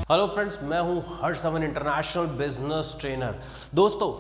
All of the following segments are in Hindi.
हेलो फ्रेंड्स, मैं हूं हर्ष धवन, इंटरनेशनल बिजनेस ट्रेनर। दोस्तों,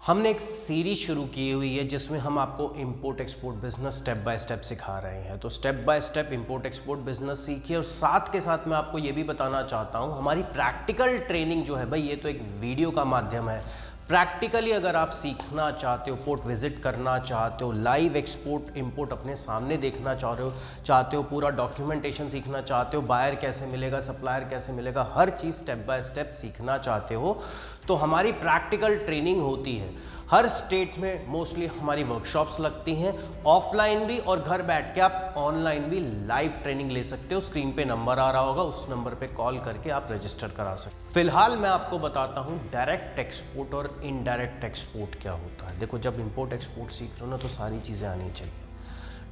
हमने एक सीरीज शुरू की हुई है जिसमें हम आपको import export business step by step सिखा रहे हैं। तो step by step import export business सीखिए और साथ के साथ मैं आपको ये भी बताना चाहता हूँ, हमारी प्रैक्टिकल ट्रेनिंग जो है भाई, ये तो एक वीडियो का माध्यम है। प्रैक्टिकली अगर आप सीखना चाहते हो, पोर्ट विजिट करना चाहते हो, लाइव एक्सपोर्ट इंपोर्ट अपने सामने देखना चाहते हो, पूरा डॉक्यूमेंटेशन सीखना चाहते हो, बायर कैसे मिलेगा, सप्लायर कैसे मिलेगा, हर चीज़ स्टेप बाय स्टेप सीखना चाहते हो, तो हमारी प्रैक्टिकल ट्रेनिंग होती है। हर स्टेट में मोस्टली हमारी वर्कशॉप्स लगती हैं, ऑफलाइन भी, और घर बैठ के आप ऑनलाइन भी लाइव ट्रेनिंग ले सकते हो। स्क्रीन पे नंबर आ रहा होगा, उस नंबर पे कॉल करके आप रजिस्टर करा सकते हो। फिलहाल मैं आपको बताता हूँ डायरेक्ट एक्सपोर्ट और इनडायरेक्ट एक्सपोर्ट क्या होता है। देखो, जब इंपोर्ट एक्सपोर्ट सीख रहे हो ना, तो सारी चीज़ें आनी चाहिए।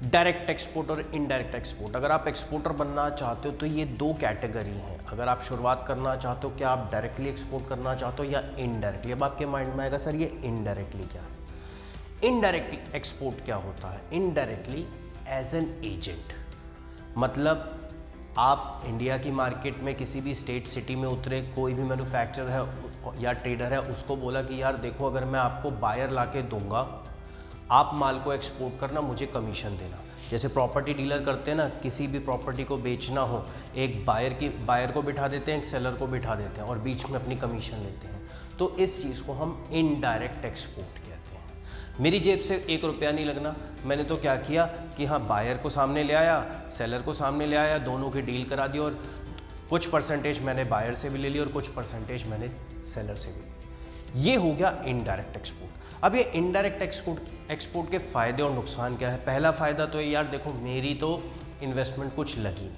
डायरेक्ट एक्सपोर्ट और इनडायरेक्ट एक्सपोर्ट, अगर आप एक्सपोर्टर बनना चाहते हो तो ये दो कैटेगरी हैं। अगर आप शुरुआत करना चाहते हो, क्या आप डायरेक्टली एक्सपोर्ट करना चाहते हो या इनडायरेक्टली। अब आपके माइंड में आएगा, सर ये इनडायरेक्टली क्या है। इनडायरेक्टली एक्सपोर्ट क्या होता है? इनडायरेक्टली एज एन एजेंट, मतलब आप इंडिया की मार्केट में किसी भी स्टेट सिटी में उतरे, कोई भी मैन्युफैक्चरर है या ट्रेडर है, उसको बोला कि यार देखो, अगर मैं आपको बायर ला के दूंगा, आप माल को एक्सपोर्ट करना, मुझे कमीशन देना। जैसे प्रॉपर्टी डीलर करते हैं ना, किसी भी प्रॉपर्टी को बेचना हो, एक बायर को बिठा देते हैं, एक सेलर को बिठा देते हैं और बीच में अपनी कमीशन लेते हैं। तो इस चीज़ को हम इनडायरेक्ट एक्सपोर्ट कहते हैं। मेरी जेब से 1 रुपया नहीं लगना। मैंने तो क्या किया कि हाँ, बायर को सामने ले आया, सेलर को सामने ले आया, दोनों की डील करा दी और कुछ परसेंटेज मैंने बायर से भी ले ली और कुछ परसेंटेज मैंने सेलर से भी ली। ये हो गया इनडायरेक्ट एक्सपोर्ट। अब ये इनडायरेक्ट एक्सपोर्ट के फ़ायदे और नुकसान क्या है? पहला फ़ायदा तो यार देखो, मेरी तो इन्वेस्टमेंट कुछ लगी नहीं।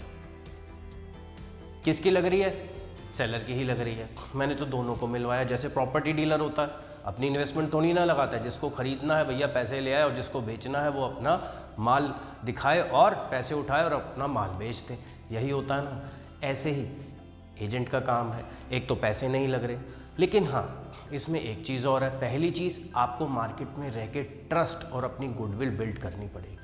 किसकी लग रही है? सेलर की ही लग रही है। मैंने तो दोनों को मिलवाया। जैसे प्रॉपर्टी डीलर होता है, अपनी इन्वेस्टमेंट थोड़ी ना लगाता है। जिसको खरीदना है भैया पैसे ले आए, और जिसको बेचना है वो अपना माल दिखाए और पैसे उठाए और अपना माल बेच दे। यही होता है ना। ऐसे ही एजेंट का काम है। एक तो पैसे नहीं लग रहे, लेकिन हाँ, इसमें एक चीज़ और है। पहली चीज़, आपको मार्केट में रह के ट्रस्ट और अपनी गुडविल बिल्ड करनी पड़ेगी।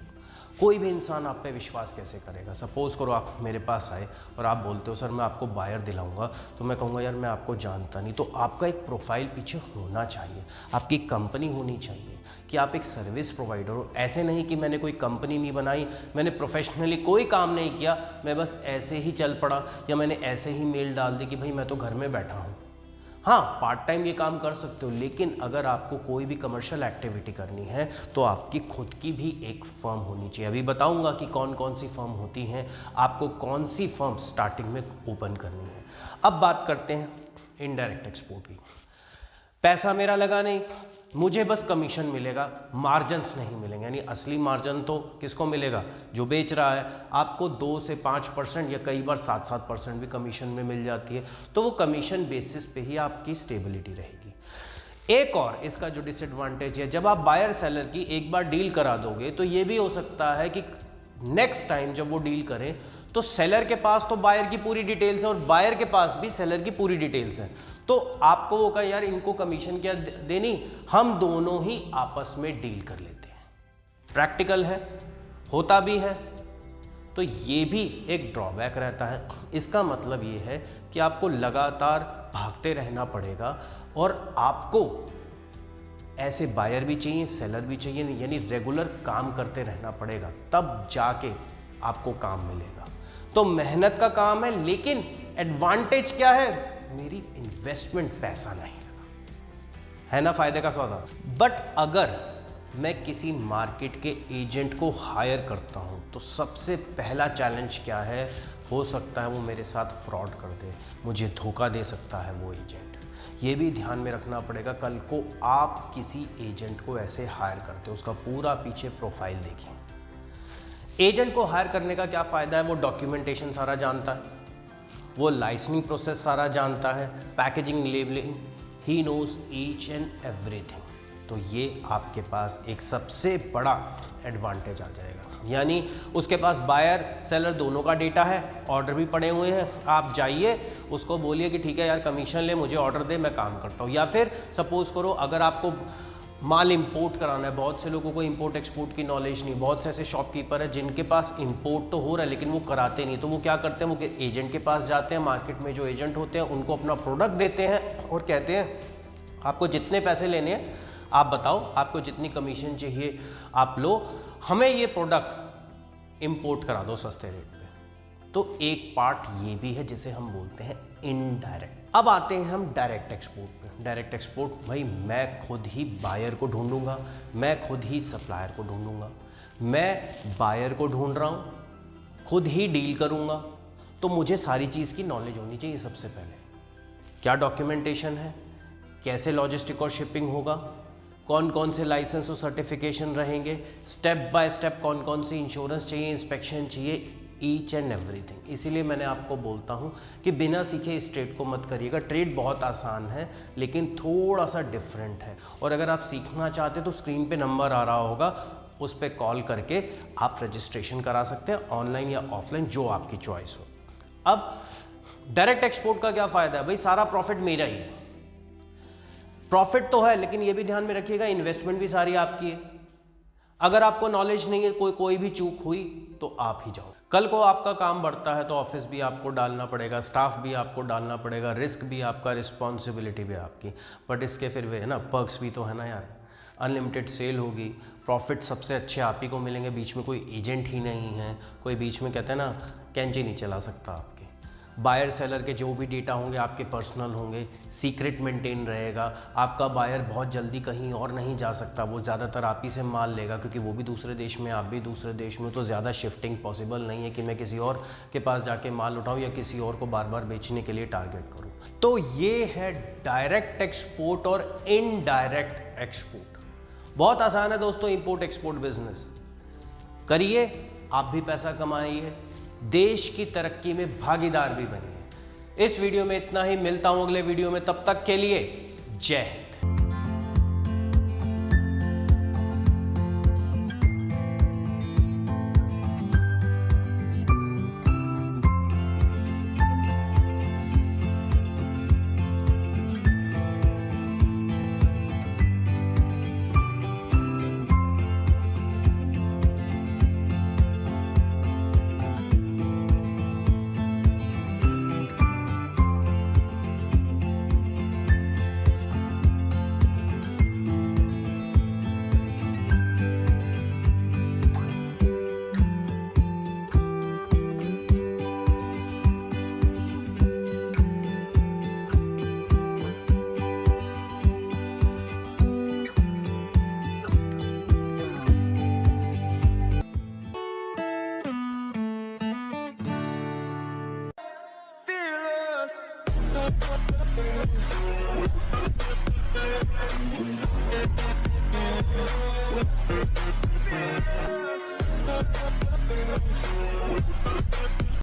कोई भी इंसान आप पे विश्वास कैसे करेगा? सपोज़ करो आप मेरे पास आए और आप बोलते हो सर मैं आपको बायर दिलाऊंगा, तो मैं कहूँगा यार मैं आपको जानता नहीं। तो आपका एक प्रोफाइल पीछे होना चाहिए, आपकी कंपनी होनी चाहिए कि आप एक सर्विस प्रोवाइडर हो। ऐसे नहीं कि मैंने कोई कंपनी नहीं बनाई, मैंने प्रोफेशनली कोई काम नहीं किया, मैं बस ऐसे ही चल पड़ा, या मैंने ऐसे ही मेल डाल दी कि भाई मैं तो घर में बैठा हूँ। हाँ, पार्ट टाइम ये काम कर सकते हो, लेकिन अगर आपको कोई भी कमर्शियल एक्टिविटी करनी है तो आपकी खुद की भी एक फर्म होनी चाहिए। अभी बताऊंगा कि कौन कौन सी फर्म होती हैं, आपको कौन सी फर्म स्टार्टिंग में ओपन करनी है। अब बात करते हैं इनडायरेक्ट एक्सपोर्ट की। पैसा मेरा लगा नहीं, मुझे बस कमीशन मिलेगा, मार्जिन्स नहीं मिलेंगे। यानी असली मार्जिन तो किसको मिलेगा? जो बेच रहा है। आपको 2 से 5% या कई बार 7% भी कमीशन में मिल जाती है। तो वो कमीशन बेसिस पे ही आपकी स्टेबिलिटी रहेगी। एक और इसका जो डिसएडवांटेज है, जब आप बायर सेलर की एक बार डील करा दोगे, तो ये भी हो सकता है कि नेक्स्ट टाइम जब वो डील करें तो सेलर के पास तो बायर की पूरी डिटेल्स है और बायर के पास भी सेलर की पूरी डिटेल्स है। तो आपको वो कहा यार इनको कमीशन क्या देनी, हम दोनों ही आपस में डील कर लेते हैं। प्रैक्टिकल है, होता भी है। तो ये भी एक ड्रॉबैक रहता है। इसका मतलब ये है कि आपको लगातार भागते रहना पड़ेगा और आपको ऐसे बायर भी चाहिए, सेलर भी चाहिए, यानी रेगुलर काम करते रहना पड़ेगा, तब जाके आपको काम मिलेगा। तो मेहनत का काम है, लेकिन एडवांटेज क्या है? मेरी इन्वेस्टमेंट पैसा नहीं लगा, है ना फायदे का सौदा। बट अगर मैं किसी मार्केट के एजेंट को हायर करता हूं, तो सबसे पहला चैलेंज क्या है? हो सकता है वो मेरे साथ फ्रॉड कर दे, मुझे धोखा दे सकता है वो एजेंट। ये भी ध्यान में रखना पड़ेगा। कल को आप किसी एजेंट को ऐसे हायर करते हो, उसका पूरा पीछे प्रोफाइल देखें। एजेंट को हायर करने का क्या फ़ायदा है? वो डॉक्यूमेंटेशन सारा जानता है, वो लाइसेंसिंग प्रोसेस सारा जानता है, packaging, labelling, he knows each and everything. तो ये आपके पास एक सबसे बड़ा एडवांटेज आ जाएगा। यानी उसके पास बायर सेलर दोनों का डेटा है, ऑर्डर भी पड़े हुए हैं। आप जाइए, उसको बोलिए कि ठीक है यार कमीशन ले, मुझे ऑर्डर दे, मैं काम करता हूँ। या फिर सपोज करो अगर आपको माल इंपोर्ट कराना है। बहुत से लोगों को इंपोर्ट एक्सपोर्ट की नॉलेज नहीं, बहुत से ऐसे शॉपकीपर है जिनके पास इंपोर्ट तो हो रहा है लेकिन वो कराते नहीं। तो वो क्या करते हैं, वो एजेंट के पास जाते हैं, मार्केट में जो एजेंट होते हैं उनको अपना प्रोडक्ट देते हैं और कहते हैं आपको जितने पैसे लेने हैं आप बताओ, आपको जितनी कमीशन चाहिए आप लो, हमें ये प्रोडक्ट इंपोर्ट करा दो सस्ते रेट पे। तो एक पार्ट ये भी है जिसे हम बोलते हैं इनडायरेक्ट। अब आते हैं हम डायरेक्ट एक्सपोर्ट पे। डायरेक्ट एक्सपोर्ट भाई मैं खुद ही बायर को ढूंढूंगा, मैं खुद ही सप्लायर को ढूंढूंगा, मैं बायर को ढूंढ रहा हूँ, खुद ही डील करूँगा। तो मुझे सारी चीज़ की नॉलेज होनी चाहिए। सबसे पहले क्या डॉक्यूमेंटेशन है, कैसे लॉजिस्टिक और शिपिंग होगा, कौन कौन से लाइसेंस और सर्टिफिकेशन रहेंगे, स्टेप बाय स्टेप कौन कौन सी इंश्योरेंस चाहिए, इंस्पेक्शन चाहिए, ईच एंड एवरीथिंग। इसीलिए मैंने आपको बोलता हूँ कि बिना सीखे इस ट्रेड को मत करिएगा। ट्रेड बहुत आसान है लेकिन थोड़ा सा डिफरेंट है, और अगर आप सीखना चाहते तो स्क्रीन पे नंबर आ रहा होगा, उस पर कॉल करके आप रजिस्ट्रेशन करा सकते हैं, ऑनलाइन या ऑफलाइन जो आपकी चॉइस हो। अब डायरेक्ट एक्सपोर्ट का क्या फ़ायदा है भाई, सारा प्रॉफिट मेरा ही है। प्रॉफिट तो है लेकिन ये भी ध्यान में रखिएगा इन्वेस्टमेंट भी सारी आपकी है। अगर आपको नॉलेज नहीं है, कोई भी चूक हुई तो आप ही जाओ। कल को आपका काम बढ़ता है तो ऑफिस भी आपको डालना पड़ेगा, स्टाफ भी आपको डालना पड़ेगा, रिस्क भी आपका, रिस्पॉन्सिबिलिटी भी आपकी। बट इसके फिर वे है ना पर्क्स भी तो है ना यार, अनलिमिटेड सेल होगी, प्रॉफिट सबसे अच्छे आप ही को मिलेंगे, बीच में कोई एजेंट ही नहीं है, कोई बीच में कहते हैं ना कैंची नहीं चला सकता आपके। बायर सेलर के जो भी डेटा होंगे आपके पर्सनल होंगे, सीक्रेट मेंटेन रहेगा, आपका बायर बहुत जल्दी कहीं और नहीं जा सकता, वो ज़्यादातर आप ही से माल लेगा क्योंकि वो भी दूसरे देश में, आप भी दूसरे देश में, तो ज़्यादा शिफ्टिंग पॉसिबल नहीं है कि मैं किसी और के पास जाके माल उठाऊँ या किसी और को बार बार बेचने के लिए टारगेट करूँ। तो ये है डायरेक्ट एक्सपोर्ट और इनडायरेक्ट एक्सपोर्ट। बहुत आसान है दोस्तों इंपोर्ट एक्सपोर्ट बिजनेस, करिए, आप भी पैसा कमाइए, देश की तरक्की में भागीदार भी बनिए। इस वीडियो में इतना ही, मिलता हूं अगले वीडियो में, तब तक के लिए जय Hind. We'll be right back.